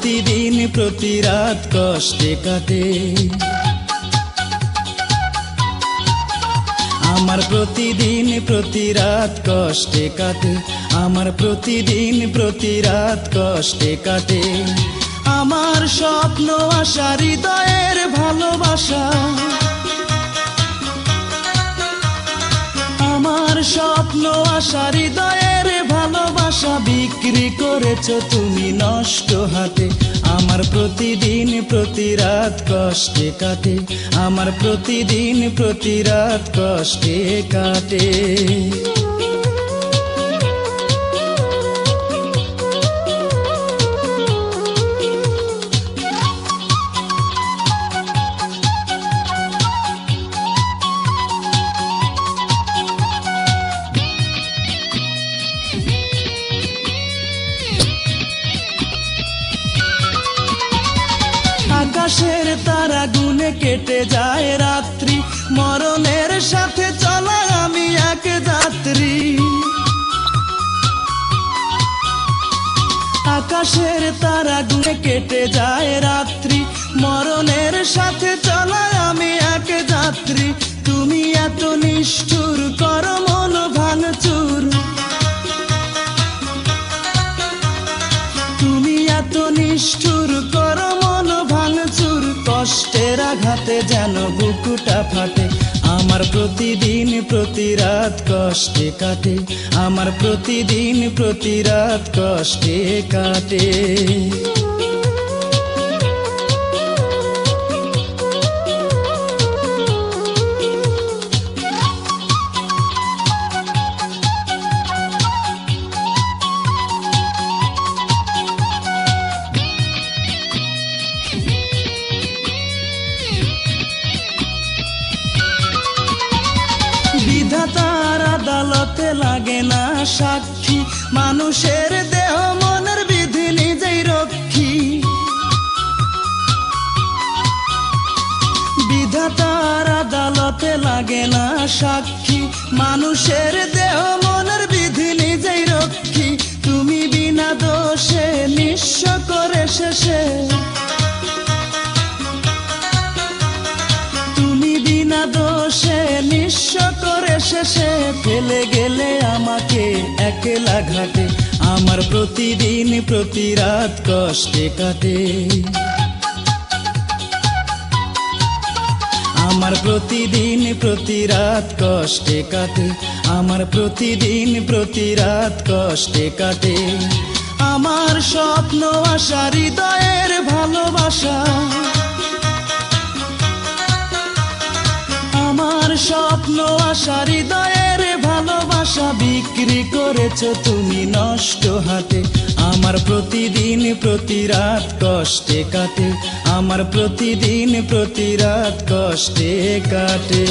প্রতিদিন প্রতি রাত কষ্টে কাটে। আমার প্রতিদিন প্রতি রাত কষ্টে কাটে, আমার প্রতিদিন প্রতি রাত কষ্টে কাটে। আমার স্বপ্ন আশা হৃদয়ের ভালোবাসা, আমার স্বপ্ন আশা হৃদয়ের ভালোবাসা বিক্রি করেছো তুমি নষ্ট হাতে। আমার প্রতিদিন প্রতি রাত কষ্টে কাটে, আমার প্রতিদিন প্রতি রাত কষ্টে কাটে। আকাশের তারা গুনে কেটে যায় রাত্রি, মরণের সাথে চলা আমি এক যাত্রী। আকাশের তারা গুনে কেটে যায় রাত্রি, মরণের সাথে চলা আমি এক যাত্রী। তুমি এত নিষ্ঠুর করো মন ভাঙচুর, তুমি এত নিষ্ঠুর করো মন ভাঙচুর। কষ্টের আঘাতে যেন বুকুটা ফাটে, আমার প্রতিদিন প্রতি রাত কষ্টে কাটে, আমার প্রতিদিন প্রতি রাত কষ্টে কাটে। বিধাতার আদালতে লাগে না সাক্ষী, মানুষের দেহ মনের বিধি নিজেই রক্ষী। বিধাতার আদালতে লাগে না সাক্ষী, মানুষের দেহ মনের বিধি নিজেই রক্ষী। তুমি বিনা দোষে নিঃস্ব করে শেষে, তুমি বিনা দোষে নিঃস্ব করে শেষে ফেলে গেলে আমাকে একলা ঘাটে। আমার প্রতিদিন প্রতি রাত কষ্টে কাটে, আমার প্রতিদিন প্রতি রাত কষ্টে কাটে, আমার প্রতিদিন প্রতি রাত কষ্টে কাটে। আমার স্বপ্ন আশা হৃদয়ের ভালোবাসা, আমার স্বপ্ন আশা হৃদয়ের ভালোবাসা বিক্রি করেছো তুমি নষ্ট হাতে। আমার প্রতিদিন প্রতি রাত কষ্টে কাটে, আমার প্রতিদিন প্রতি রাত কষ্টে কাটে।